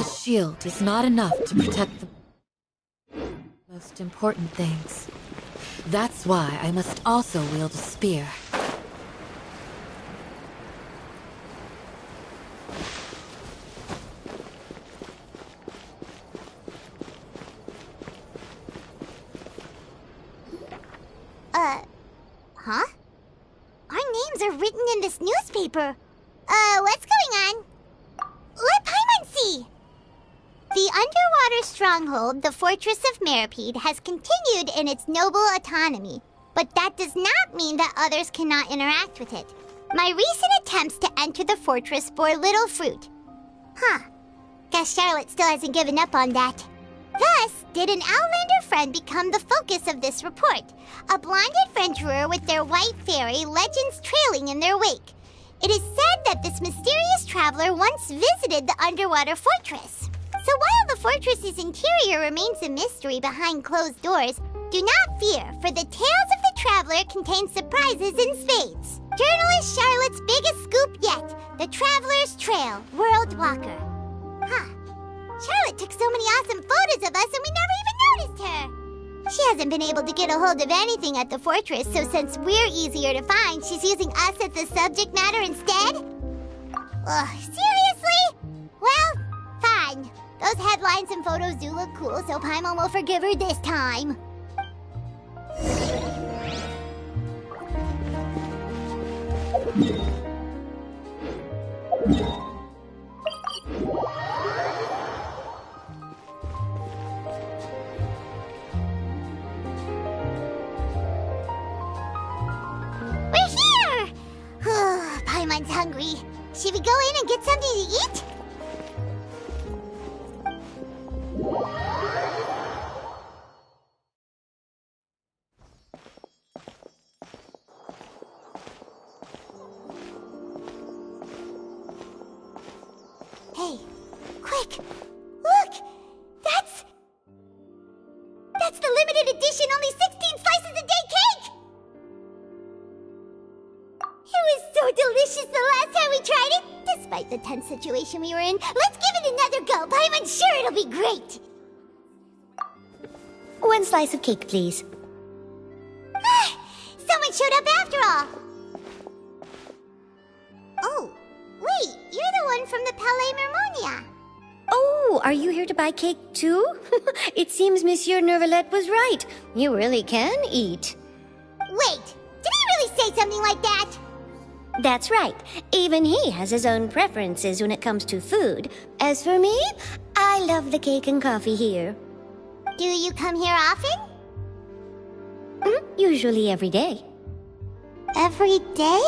A shield is not enough to protect the most important things. That's why I must also wield a spear. Huh? Our names are written in this newspaper. What's going on? Let Paimon see! The underwater stronghold, the Fortress of Meripede, has continued in its noble autonomy, but that does not mean that others cannot interact with it. My recent attempts to enter the fortress bore little fruit. Huh. Guess Charlotte still hasn't given up on that. Thus, did an Outlander friend become the focus of this report, a blind adventurer with their white fairy legends trailing in their wake. It is said that this mysterious traveler once visited the underwater fortress. So while the fortress's interior remains a mystery behind closed doors, do not fear, for the tales of the traveler contain surprises in spades. Journalist Charlotte's biggest scoop yet, the Traveler's Trail, World Walker. Huh. Charlotte took so many awesome photos of us and we never even noticed her. She hasn't been able to get a hold of anything at the fortress, so since we're easier to find, she's using us as the subject matter instead? Ugh, seriously? Well, fine. Those headlines and photos do look cool, so Paimon will forgive her this time. We're here! Paimon's hungry. Should we go in and get something to eat? Hey, quick! Look! That's the limited edition, only 16 slices a day cake! It was so delicious the last time we tried it! Despite the tense situation we were in, let's give it another go! Paimon's sure it'll be great! One slice of cake, please. Someone showed up after all! Oh, wait, you're the one from the Palais Mermonia. Oh, are you here to buy cake too? It seems Monsieur Nervalette was right. You really can eat. Wait, did he really say something like that? That's right. Even he has his own preferences when it comes to food. As for me, I love the cake and coffee here. Do you come here often? Usually every day. Every day?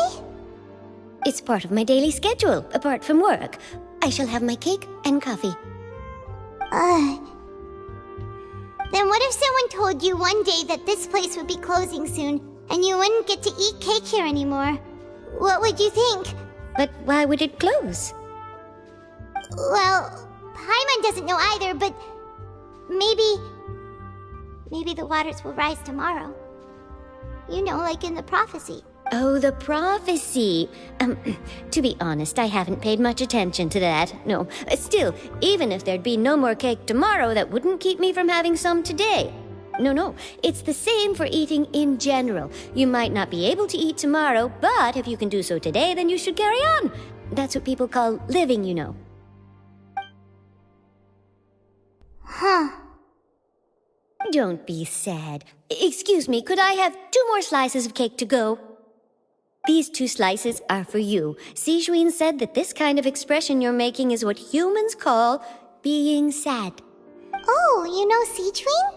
It's part of my daily schedule, apart from work. I shall have my cake and coffee. Then what if someone told you one day that this place would be closing soon, and you wouldn't get to eat cake here anymore? What would you think? But why would it close? Well, Paimon doesn't know either, but maybe the waters will rise tomorrow. You know, like in the prophecy. Oh, the prophecy. To be honest, I haven't paid much attention to that. No, still, even if there'd be no more cake tomorrow, that wouldn't keep me from having some today. No, it's the same for eating in general. You might not be able to eat tomorrow, but if you can do so today, then you should carry on. That's what people call living, you know. Huh. Don't be sad. Excuse me, could I have 2 more slices of cake to go? These 2 slices are for you. Sijuin said that this kind of expression you're making is what humans call being sad. Oh, you know Sijuin?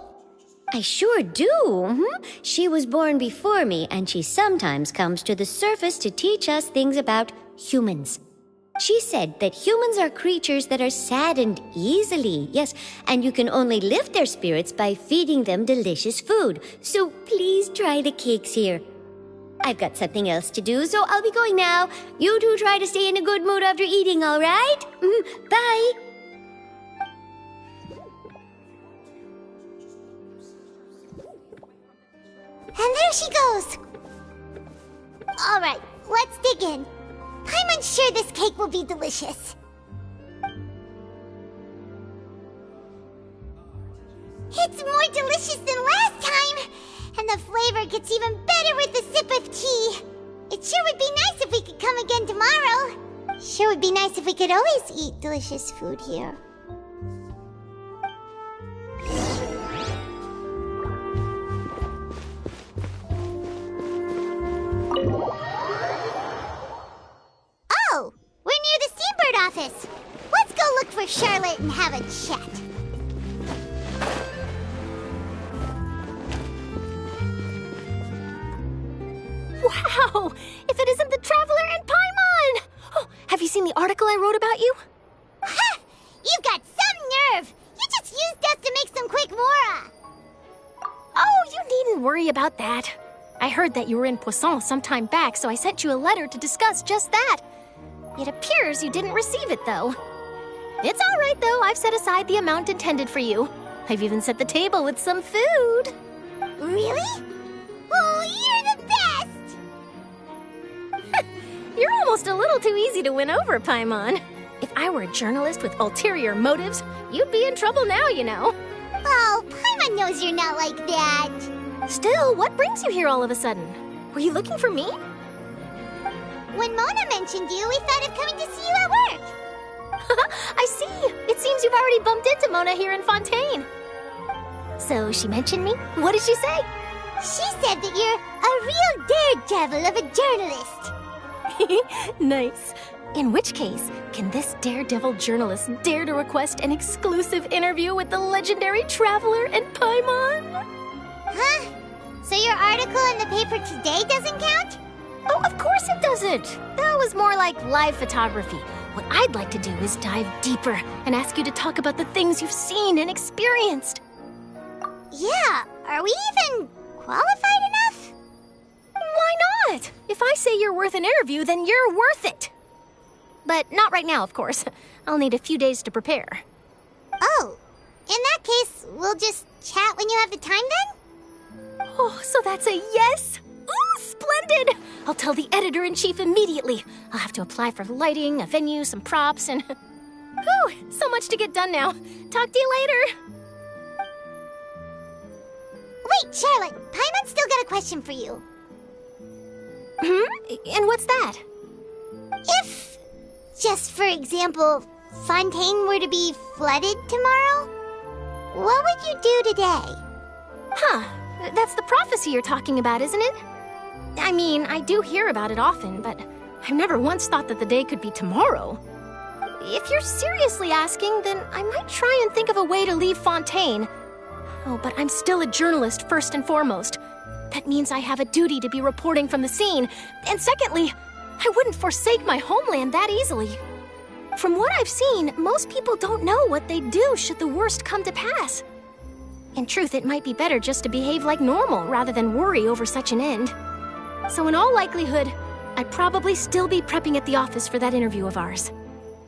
I sure do. She was born before me, and she sometimes comes to the surface to teach us things about humans. She said that humans are creatures that are saddened easily, yes, and you can only lift their spirits by feeding them delicious food. So please try the cakes here. I've got something else to do, so I'll be going now. You two try to stay in a good mood after eating, all right? Bye. And there she goes. All right, let's dig in. I'm unsure this cake will be delicious. It's more delicious than last time! And the flavor gets even better with a sip of tea. It sure would be nice if we could come again tomorrow. Sure would be nice if we could always eat delicious food here. Oh, we're near the Seabird office. Let's go look for Charlotte and have a chat. Wow! If it isn't the Traveler and Paimon! Oh, have you seen the article I wrote about you? Ha! You've got some nerve! You just used us to make some quick mora! Oh, you needn't worry about that. I heard that you were in Poisson some time back, so I sent you a letter to discuss just that. It appears you didn't receive it, though. It's all right, though. I've set aside the amount intended for you. I've even set the table with some food. Really? Oh, you're the best! You're almost a little too easy to win over, Paimon. If I were a journalist with ulterior motives, you'd be in trouble now, you know. Oh, Paimon knows you're not like that. Still, what brings you here all of a sudden? Were you looking for me? When Mona mentioned you, we thought of coming to see you at work. I see. It seems you've already bumped into Mona here in Fontaine. So she mentioned me? What did she say? She said that you're a real daredevil of a journalist. Nice. In which case, can this daredevil journalist dare to request an exclusive interview with the legendary Traveler and Paimon? Huh? So your article in the paper today doesn't count? Oh, of course it doesn't. That was more like live photography. What I'd like to do is dive deeper and ask you to talk about the things you've seen and experienced. Yeah, are we even qualified enough? Why not? If I say you're worth an interview, then you're worth it. But not right now, of course. I'll need a few days to prepare. Oh, in that case, we'll just chat when you have the time then? Oh, so that's a yes? Ooh, splendid! I'll tell the editor-in-chief immediately. I'll have to apply for lighting, a venue, some props, and... Whew, so much to get done now. Talk to you later. Wait, Charlotte, Paimon's still got a question for you. And what's that? If, just for example, Fontaine were to be flooded tomorrow, what would you do today? Huh, that's the prophecy you're talking about, isn't it? I mean, I do hear about it often, but I've never once thought that the day could be tomorrow. If you're seriously asking, then I might try and think of a way to leave Fontaine. Oh, but I'm still a journalist first and foremost. That means I have a duty to be reporting from the scene. And secondly, I wouldn't forsake my homeland that easily. From what I've seen, most people don't know what they'd do should the worst come to pass. In truth, it might be better just to behave like normal rather than worry over such an end. So in all likelihood, I'd probably still be prepping at the office for that interview of ours.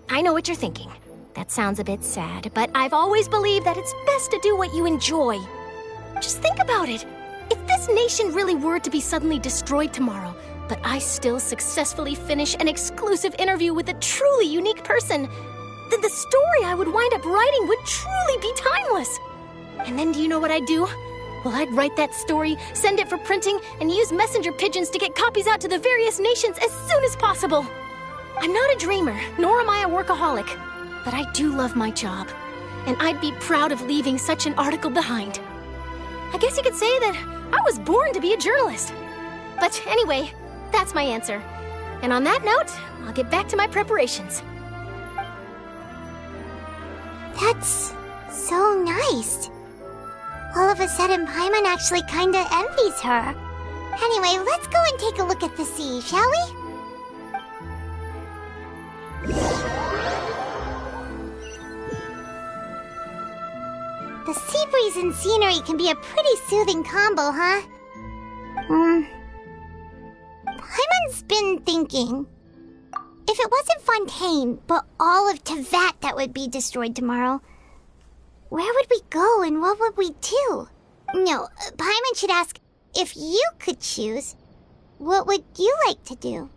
I know what you're thinking. That sounds a bit sad, but I've always believed that it's best to do what you enjoy. Just think about it. If this nation really were to be suddenly destroyed tomorrow, but I still successfully finish an exclusive interview with a truly unique person, then the story I would wind up writing would truly be timeless. And then do you know what I'd do? Well, I'd write that story, send it for printing, and use messenger pigeons to get copies out to the various nations as soon as possible. I'm not a dreamer, nor am I a workaholic, but I do love my job, and I'd be proud of leaving such an article behind. I guess you could say that I was born to be a journalist. But anyway, that's my answer. And on that note, I'll get back to my preparations. That's so nice. All of a sudden, Paimon actually kinda envies her. Anyway, let's go and take a look at the sea, shall we? The sea breeze and scenery can be a pretty soothing combo, huh? Paimon's been thinking. If it wasn't Fontaine, but all of Tevat that would be destroyed tomorrow, where would we go and what would we do? No, Paimon should ask, if you could choose, what would you like to do?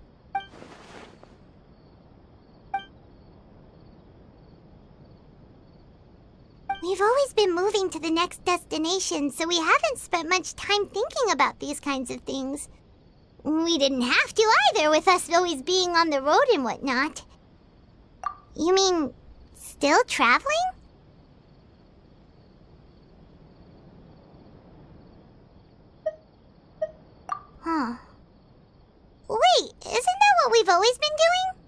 We've always been moving to the next destination, so we haven't spent much time thinking about these kinds of things. We didn't have to either, with us always being on the road and whatnot. You mean, still traveling? Huh. Wait, isn't that what we've always been doing?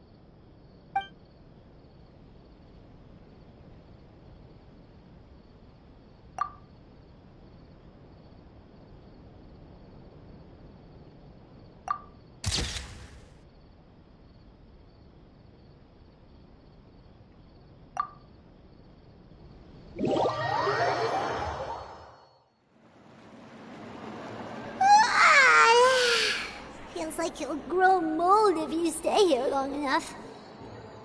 Feels like you'll grow mold if you stay here long enough.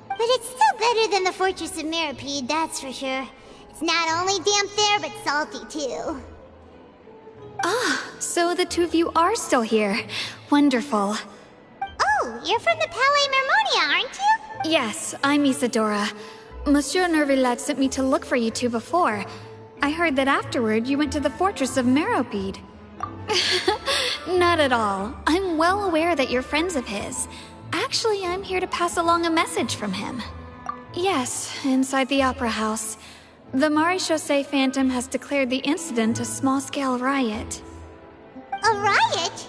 But it's still better than the Fortress of Meropide, that's for sure. It's not only damp there, but salty too. Ah, so the two of you are still here. Wonderful. Oh, you're from the Palais Mermonia, aren't you? Yes, I'm Isadora. Monsieur Nervillet sent me to look for you two before. I heard that afterward you went to the Fortress of Meropide. Not at all. I'm well aware that you're friends of his. Actually, I'm here to pass along a message from him. Yes, inside the Opera House. The Maschera Phantom has declared the incident a small-scale riot. A riot?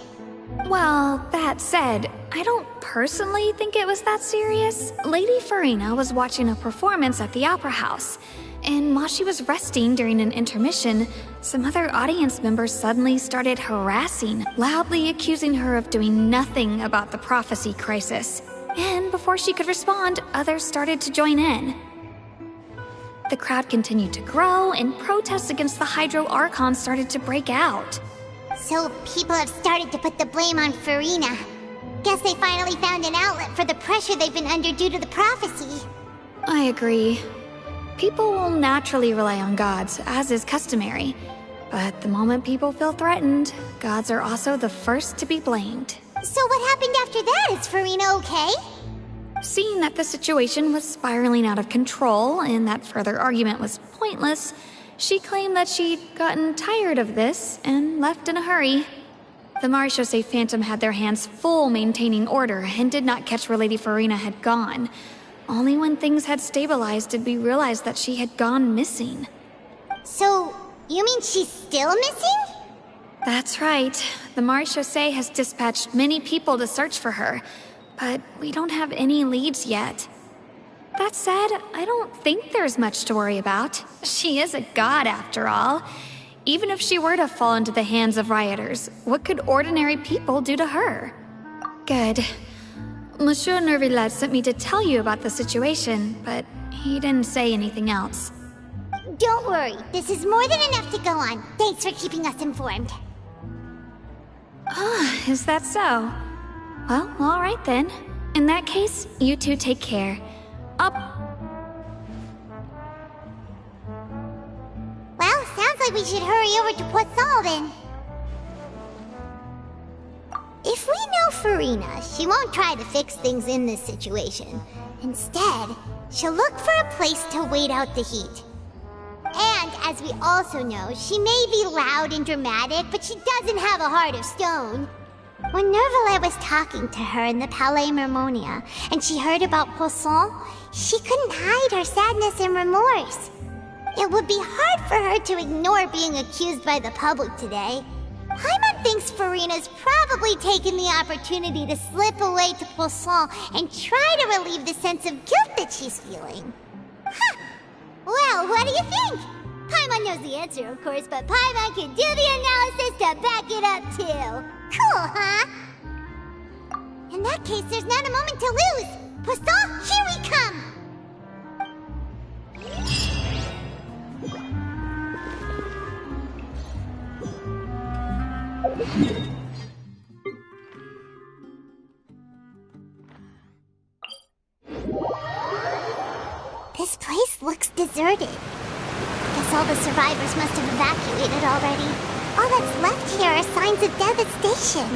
Well, that said, I don't personally think it was that serious. Lady Farina was watching a performance at the Opera House, and while she was resting during an intermission, some other audience members suddenly started harassing, loudly accusing her of doing nothing about the prophecy crisis. And before she could respond, others started to join in. The crowd continued to grow, and protests against the Hydro Archon started to break out. So people have started to put the blame on Farina. Guess they finally found an outlet for the pressure they've been under due to the prophecy. I agree. People will naturally rely on gods, as is customary. But the moment people feel threatened, gods are also the first to be blamed. So what happened after that? Is Farina okay? Seeing that the situation was spiraling out of control and that further argument was pointless, she claimed that she'd gotten tired of this and left in a hurry. The Maschera Phantom had their hands full maintaining order and did not catch where Lady Farina had gone. Only when things had stabilized did we realize that she had gone missing. So, you mean she's still missing? That's right. The Maschera has dispatched many people to search for her, but we don't have any leads yet. That said, I don't think there's much to worry about. She is a god after all. Even if she were to fall into the hands of rioters, what could ordinary people do to her? Good. Monsieur Nervillet sent me to tell you about the situation, but he didn't say anything else. Don't worry, this is more than enough to go on. Thanks for keeping us informed. Ah, is that so? Well, alright then. In that case, you two take care. Up. Well, sounds like we should hurry over to Poisson then. If we know Farina, she won't try to fix things in this situation. Instead, she'll look for a place to wait out the heat. And, as we also know, she may be loud and dramatic, but she doesn't have a heart of stone. When Nervillet was talking to her in the Palais Mermonia, and she heard about Poisson, she couldn't hide her sadness and remorse. It would be hard for her to ignore being accused by the public today. Paimon thinks Farina's probably taken the opportunity to slip away to Poisson and try to relieve the sense of guilt that she's feeling. Huh. Well, what do you think? Paimon knows the answer, of course, but Paimon can do the analysis to back it up, too. Cool, huh? In that case, there's not a moment to lose. Poisson, here we come! This place looks deserted. Guess all the survivors must have evacuated already. All that's left here are signs of devastation.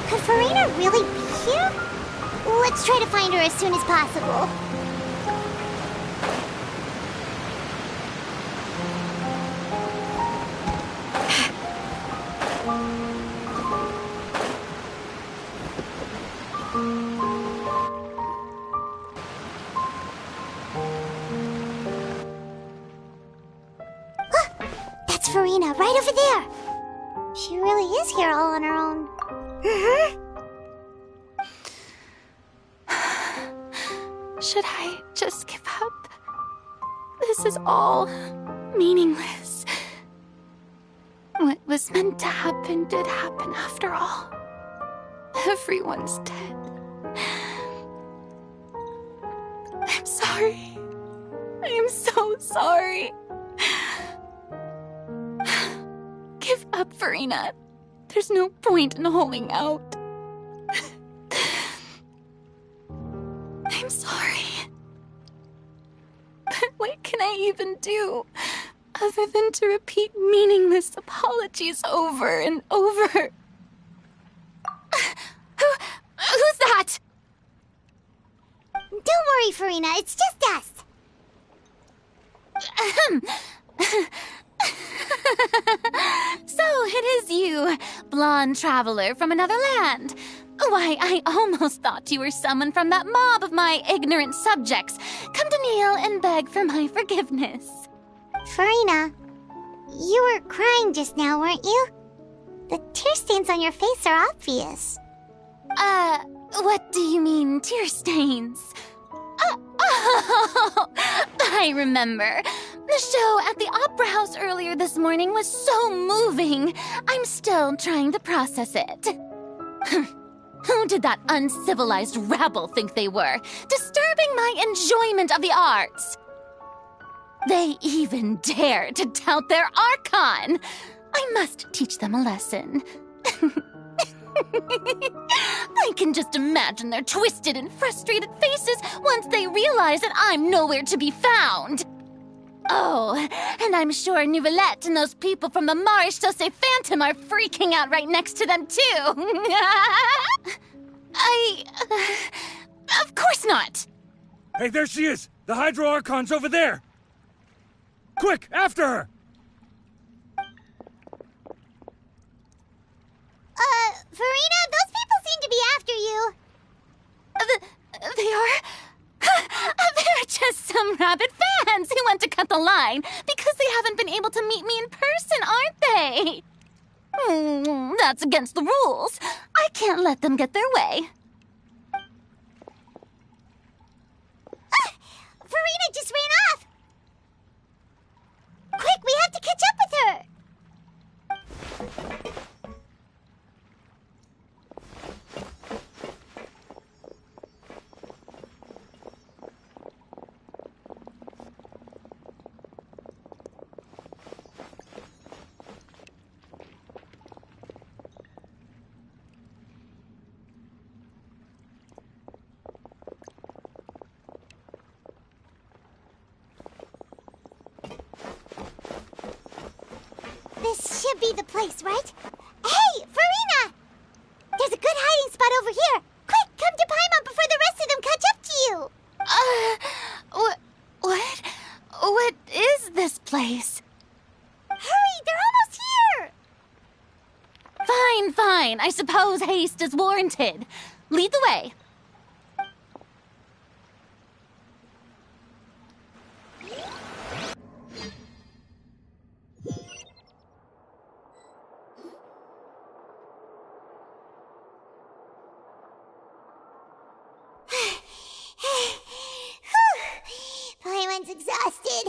Could Farina really be here? Let's try to find her as soon as possible. That's Farina, right over there. She really is here all on her own. Should I just give up? This is all meaningless. What was meant to happen did happen after all. Everyone's dead. I'm sorry. I am so sorry. Give up, Farina. There's no point in holding out. I'm sorry. But what can I even do other than to repeat meaningless apologies over and over? Who's that? Don't worry, Farina, it's just us. So it is you, blonde traveler from another land. Why, I almost thought you were someone from that mob of my ignorant subjects, come to kneel and beg for my forgiveness. Farina, you were crying just now, weren't you? The tear stains on your face are obvious. What do you mean, tear stains? Oh, I remember. The show at the Opera House earlier this morning was so moving. I'm still trying to process it. Who did that uncivilized rabble think they were, disturbing my enjoyment of the arts? They even dare to tout their Archon. I must teach them a lesson. I can just imagine their twisted and frustrated faces once they realize that I'm nowhere to be found. Oh, and I'm sure Nouvellette and those people from the Maschera Phantom are freaking out right next to them, too. Of course not. Hey, there she is! The Hydro Archon's over there! Quick, after her! Farina, those people seem to be after you. They are? They're just some rabid fans who want to cut the line because they haven't been able to meet me in person, aren't they? That's against the rules. I can't let them get their way. Farina just ran off. Quick, we have to catch up with her. This should be the place, right? Hey, Farina! There's a good hiding spot over here. Quick, come to Paimon before the rest of them catch up to you. What is this place? Hurry, they're almost here. Fine. I suppose haste is warranted. Lead the way. Paimon's exhausted.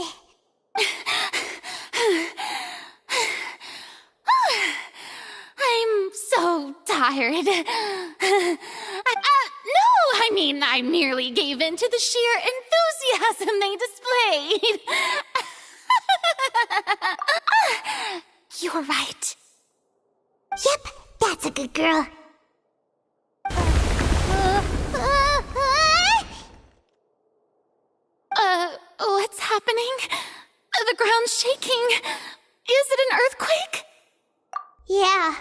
I'm so tired. I merely gave in to the sheer enthusiasm they displayed. You're right. Yep, that's a good girl. What's happening? The ground's shaking. Is it an earthquake? Yeah,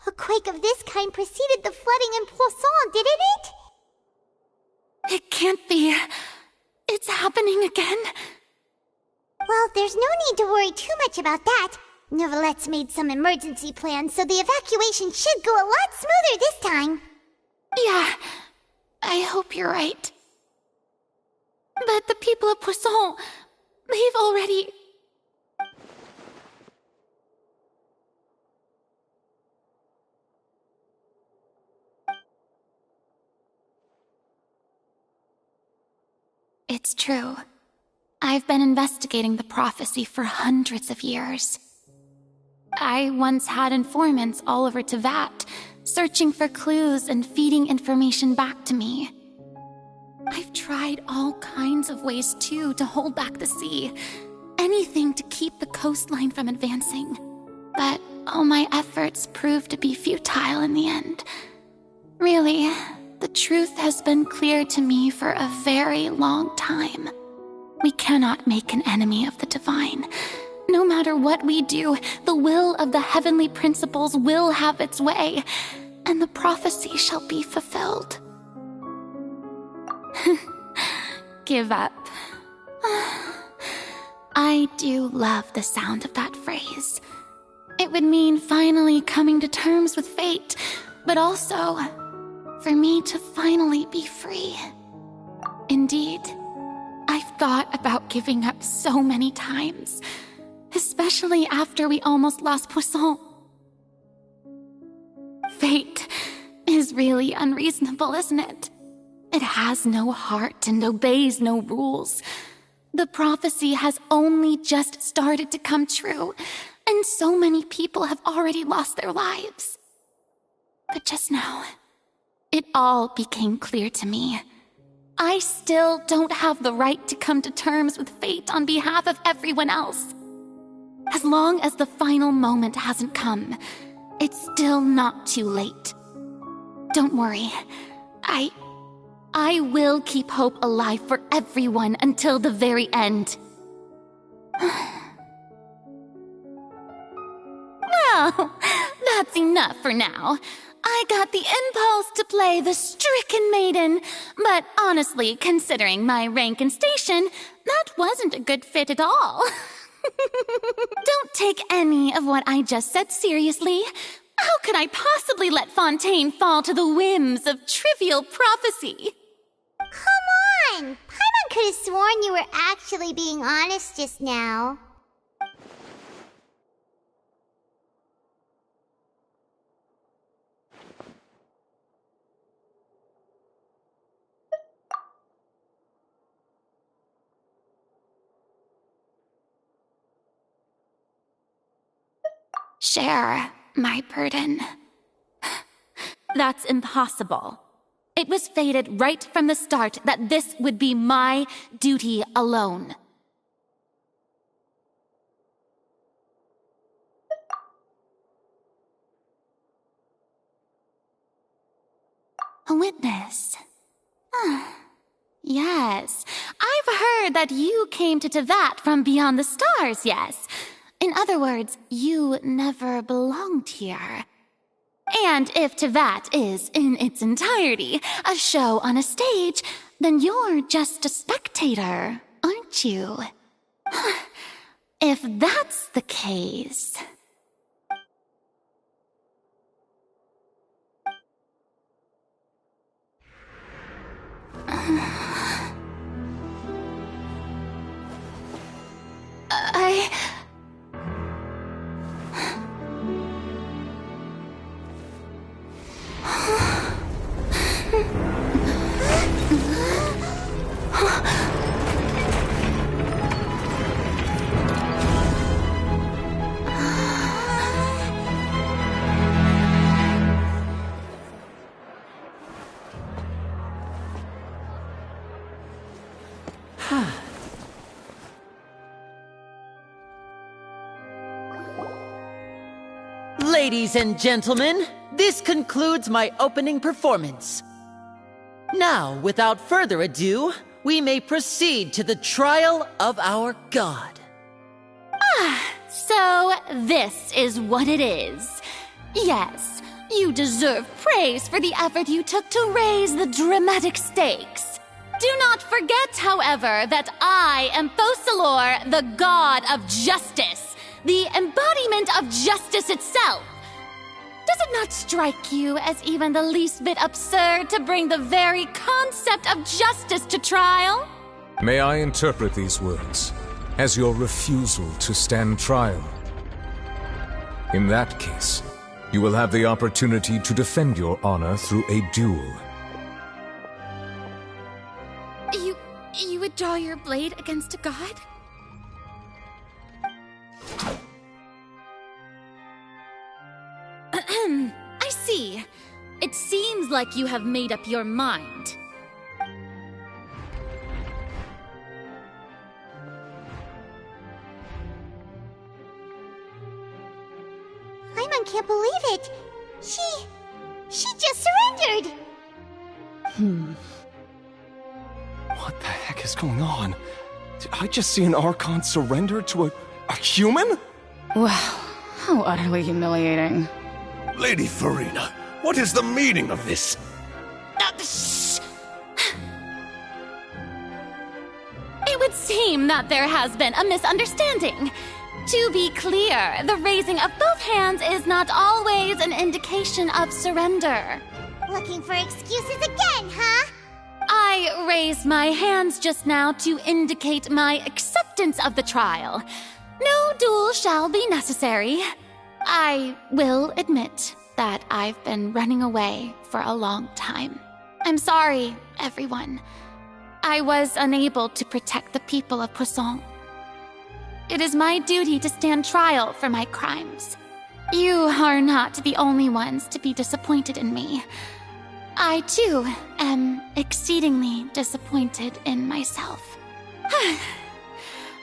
a quake of this kind preceded the flooding in Poisson, didn't it? It can't be. It's happening again. Well, there's no need to worry too much about that. Nouvellette's made some emergency plans, so the evacuation should go a lot smoother this time. Yeah, I hope you're right. But the people of Poisson, they've already... It's true. I've been investigating the prophecy for hundreds of years. I once had informants all over Teyvat, searching for clues and feeding information back to me. I've tried all kinds of ways, too, to hold back the sea. Anything to keep the coastline from advancing. But all my efforts proved to be futile in the end. Really, the truth has been clear to me for a very long time. We cannot make an enemy of the divine. No matter what we do, the will of the heavenly principles will have its way, and the prophecy shall be fulfilled. Give up. I do love the sound of that phrase. It would mean finally coming to terms with fate, but also for me to finally be free. Indeed, I've thought about giving up so many times, especially after we almost lost Poisson. Fate is really unreasonable, isn't it? It has no heart and obeys no rules. The prophecy has only just started to come true, and so many people have already lost their lives. But just now, it all became clear to me. I still don't have the right to come to terms with fate on behalf of everyone else. As long as the final moment hasn't come, it's still not too late. Don't worry. I will keep hope alive for everyone until the very end. Well, that's enough for now. I got the impulse to play the stricken maiden, but honestly, considering my rank and station, that wasn't a good fit at all. Don't take any of what I just said seriously. How could I possibly let Fontaine fall to the whims of trivial prophecy? Come on! Paimon could have sworn you were actually being honest just now. Share my burden. That's impossible. It was fated right from the start that this would be my duty alone. A witness. Yes, I've heard that you came to Teyvat from beyond the stars, yes. In other words, you never belonged here. And if Teyvat is, in its entirety, a show on a stage, then you're just a spectator, aren't you? If that's the case... Ladies and gentlemen, this concludes my opening performance. Now, without further ado, we may proceed to the trial of our god. So this is what it is. Yes, you deserve praise for the effort you took to raise the dramatic stakes. Do not forget, however, that I am Focalor, the god of justice, the embodiment of justice itself. Does it not strike you as even the least bit absurd to bring the very concept of justice to trial? May I interpret these words as your refusal to stand trial? In that case, you will have the opportunity to defend your honor through a duel. You would draw your blade against a god? I see. It seems like you have made up your mind. Paimon can't believe it. She just surrendered. What the heck is going on? Did I just see an Archon surrender to a human? Wow, how utterly humiliating. Lady Farina, what is the meaning of this? Shh! It would seem that there has been a misunderstanding. To be clear, the raising of both hands is not always an indication of surrender. Looking for excuses again, huh? I raised my hands just now to indicate my acceptance of the trial. No duel shall be necessary. I will admit that I've been running away for a long time. I'm sorry, everyone. I was unable to protect the people of Poisson. It is my duty to stand trial for my crimes. You are not the only ones to be disappointed in me. I, too, am exceedingly disappointed in myself.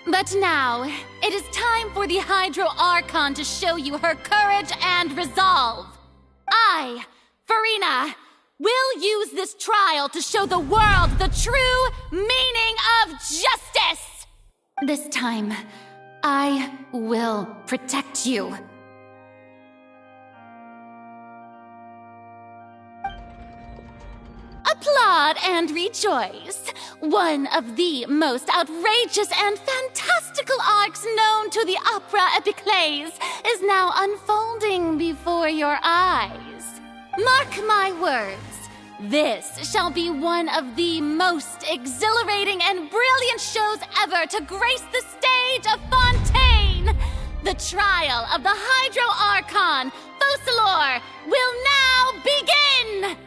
But now, it is time for the Hydro Archon to show you her courage and resolve. I, Farina, will use this trial to show the world the true meaning of justice! This time, I will protect you. Applaud and rejoice. One of the most outrageous and fantastical arcs known to the opera epiclese is now unfolding before your eyes. Mark my words, this shall be one of the most exhilarating and brilliant shows ever to grace the stage of Fontaine. The trial of the Hydro Archon, Focalor, will now begin!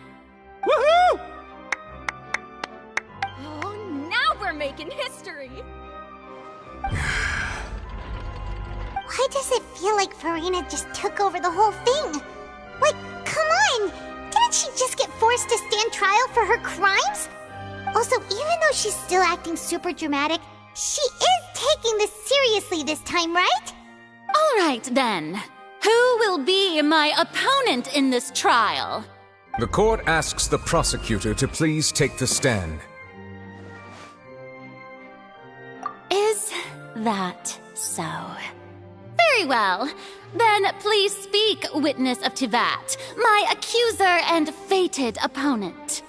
Woohoo! Oh, now we're making history! Why does it feel like Farina just took over the whole thing? Like, come on! Didn't she just get forced to stand trial for her crimes? Also, even though she's still acting super dramatic, she is taking this seriously this time, right? All right, then. Who will be my opponent in this trial? The court asks the prosecutor to please take the stand. Is that so? Very well. Then please speak, witness of Tivat, my accuser and fated opponent.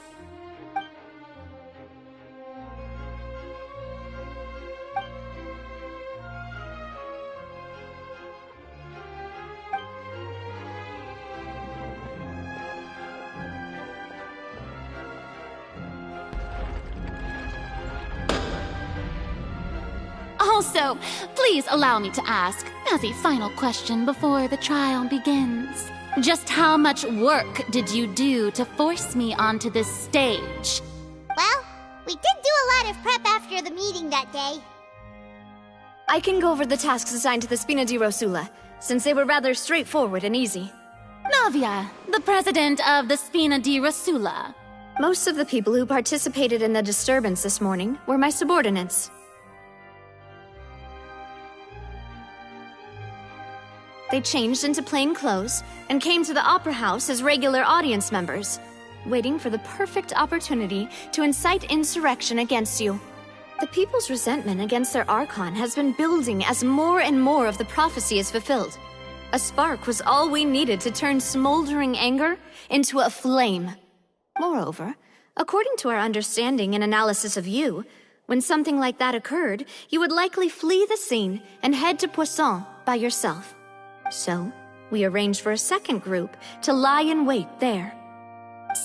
Also, please allow me to ask, as a final question before the trial begins, just how much work did you do to force me onto this stage? Well, we did do a lot of prep after the meeting that day. I can go over the tasks assigned to the Spina di Rosula, since they were rather straightforward and easy. Navia, the president of the Spina di Rosula. Most of the people who participated in the disturbance this morning were my subordinates. They changed into plain clothes and came to the Opera House as regular audience members, waiting for the perfect opportunity to incite insurrection against you. The people's resentment against their Archon has been building as more and more of the prophecy is fulfilled. A spark was all we needed to turn smoldering anger into a flame. Moreover, according to our understanding and analysis of you, when something like that occurred, you would likely flee the scene and head to Poisson by yourself. So, we arranged for a second group to lie in wait there.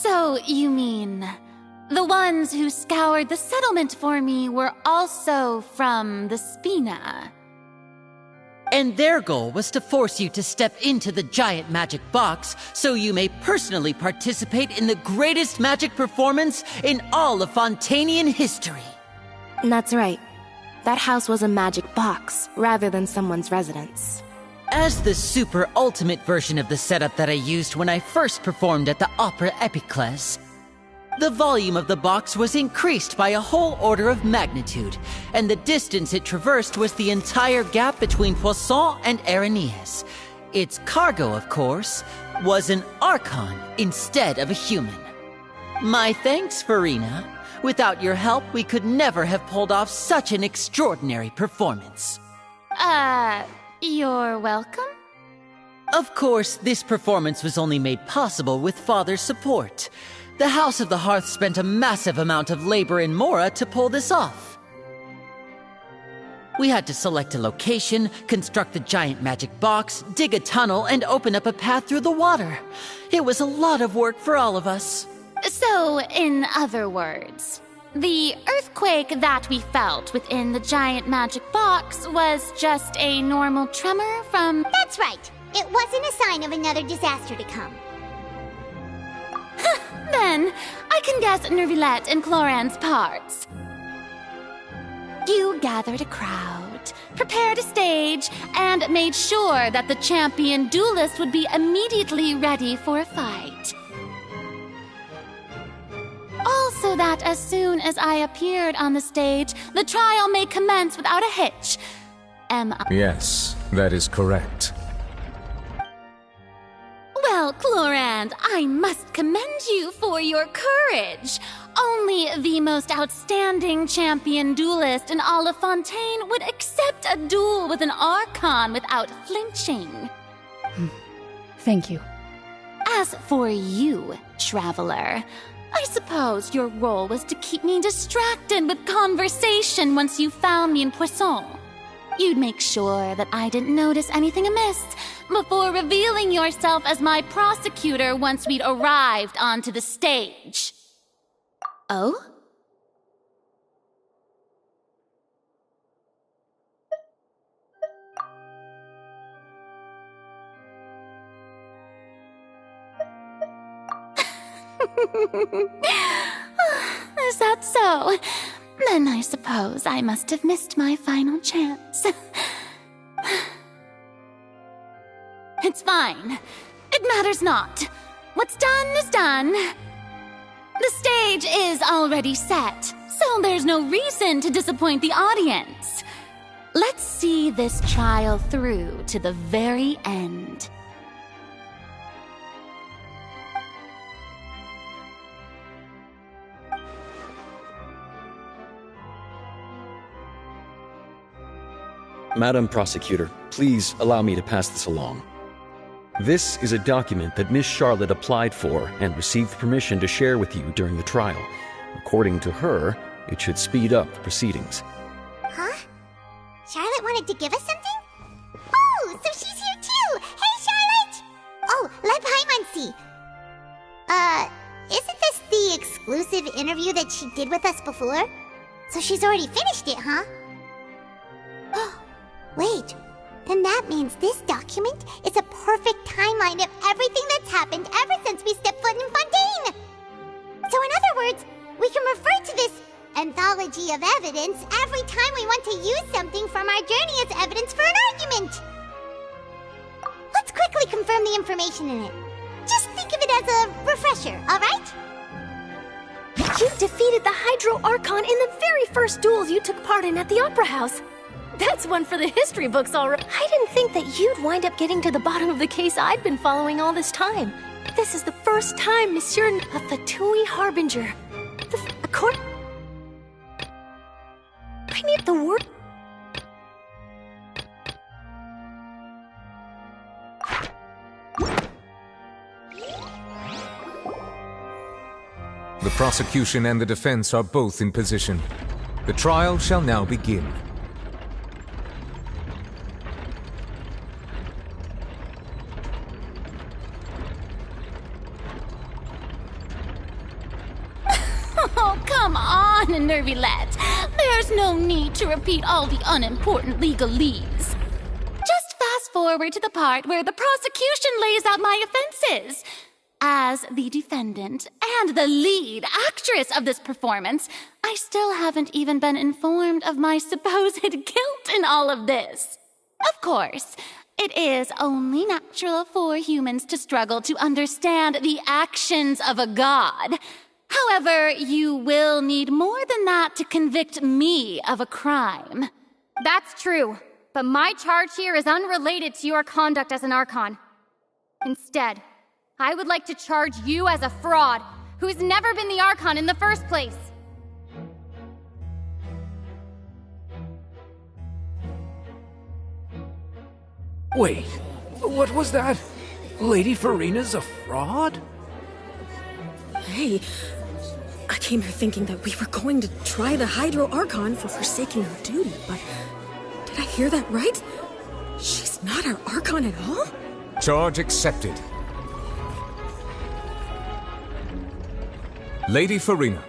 So, you mean, the ones who scoured the settlement for me were also from the Spina? And their goal was to force you to step into the giant magic box so you may personally participate in the greatest magic performance in all of Fontanian history. That's right. That house was a magic box, rather than someone's residence. As the super ultimate version of the setup that I used when I first performed at the Opera Epiclese, the volume of the box was increased by a whole order of magnitude, and the distance it traversed was the entire gap between Poisson and Araneas. Its cargo, of course, was an Archon instead of a human. My thanks, Farina. Without your help, we could never have pulled off such an extraordinary performance. You're welcome? Of course, this performance was only made possible with Father's support. The House of the Hearth spent a massive amount of labor in Mora to pull this off. We had to select a location, construct the giant magic box, dig a tunnel, and open up a path through the water. It was a lot of work for all of us. So, in other words, the earthquake that we felt within the giant magic box was just a normal tremor from... That's right. It wasn't a sign of another disaster to come. Then, I can guess Nervilette and Cloran's parts. You gathered a crowd, prepared a stage, and made sure that the champion duelist would be immediately ready for a fight. Also that as soon as I appeared on the stage, the trial may commence without a hitch. Am I... Yes, that is correct. Well, Clorand, I must commend you for your courage. Only the most outstanding champion duelist in all of Fontaine would accept a duel with an Archon without flinching. Thank you. As for you, Traveler, I suppose your role was to keep me distracted with conversation once you found me in Poisson. You'd make sure that I didn't notice anything amiss before revealing yourself as my prosecutor once we'd arrived onto the stage. Oh? Is that so? Then I suppose I must have missed my final chance. It's fine. It matters not. What's done is done. The stage is already set, so there's no reason to disappoint the audience. Let's see this trial through to the very end. Madam Prosecutor, please allow me to pass this along. This is a document that Miss Charlotte applied for and received permission to share with you during the trial. According to her, it should speed up the proceedings. Huh? Charlotte wanted to give us something? Oh, so she's here too! Hey, Charlotte! Oh, let Paimon see. Isn't this the exclusive interview that she did with us before? So she's already finished it, huh? Wait, then that means this document is a perfect timeline of everything that's happened ever since we stepped foot in Fontaine! So in other words, we can refer to this anthology of evidence every time we want to use something from our journey as evidence for an argument! Let's quickly confirm the information in it. Just think of it as a refresher, alright? You defeated the Hydro Archon in the very first duels you took part in at the Opera House. That's one for the history books, all right. I didn't think that you'd wind up getting to the bottom of the case I'd been following all this time. This is the first time Monsieur a Fatui Harbinger. The court... I need the word... The prosecution and the defense are both in position. The trial shall now begin. Oh, come on, Nervilette. There's no need to repeat all the unimportant legalese. Just fast forward to the part where the prosecution lays out my offenses. as the defendant and the lead actress of this performance, I still haven't even been informed of my supposed guilt in all of this. Of course, it is only natural for humans to struggle to understand the actions of a god. However, you will need more than that to convict me of a crime. That's true, but my charge here is unrelated to your conduct as an Archon. Instead, I would like to charge you as a fraud who's never been the Archon in the first place. Wait, what was that? Lady Farina's a fraud? Hey, I came here thinking that we were going to try the Hydro Archon for forsaking her duty, but did I hear that right? She's not our Archon at all? Charge accepted. Lady Farina,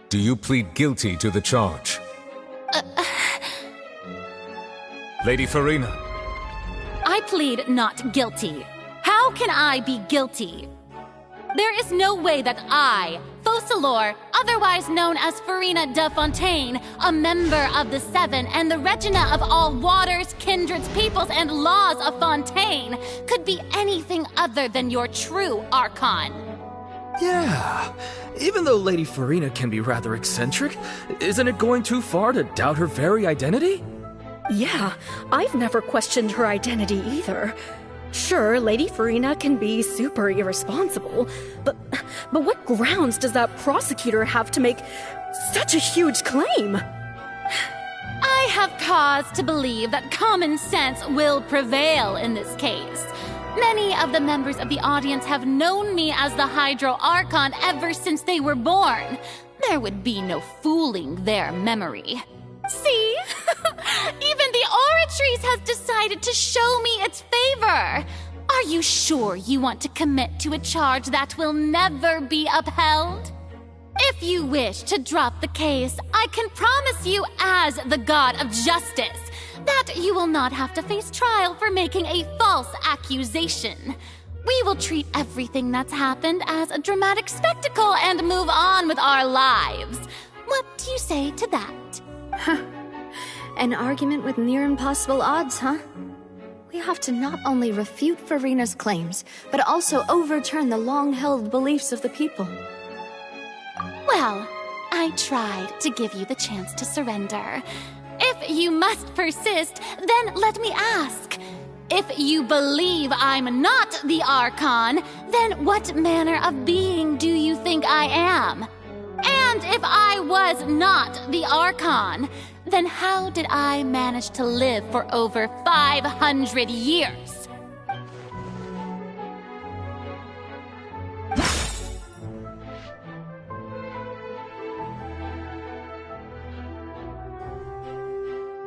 do you plead guilty to the charge? Lady Farina. I plead not guilty. How can I be guilty? There is no way that I, Focalor, otherwise known as Farina de Fontaine, a member of the Seven and the Regina of all waters, kindreds, peoples, and laws of Fontaine, could be anything other than your true Archon. Yeah, even though Lady Farina can be rather eccentric, isn't it going too far to doubt her very identity? Yeah, I've never questioned her identity either. Sure, Lady Farina can be super irresponsible, but what grounds does that prosecutor have to make such a huge claim? I have cause to believe that common sense will prevail in this case. Many of the members of the audience have known me as the Hydro Archon ever since they were born. There would be no fooling their memory. See? Even the Oratrice has decided to show me its favor. Are you sure you want to commit to a charge that will never be upheld? If you wish to drop the case, I can promise you as the God of Justice that you will not have to face trial for making a false accusation. We will treat everything that's happened as a dramatic spectacle and move on with our lives. What do you say to that? Huh. An argument with near impossible odds, huh? We have to not only refute Farina's claims, but also overturn the long-held beliefs of the people. Well, I tried to give you the chance to surrender. If you must persist, then let me ask. If you believe I'm not the Archon, then what manner of being do you think I am? And if I was not the Archon, then how did I manage to live for over 500 years?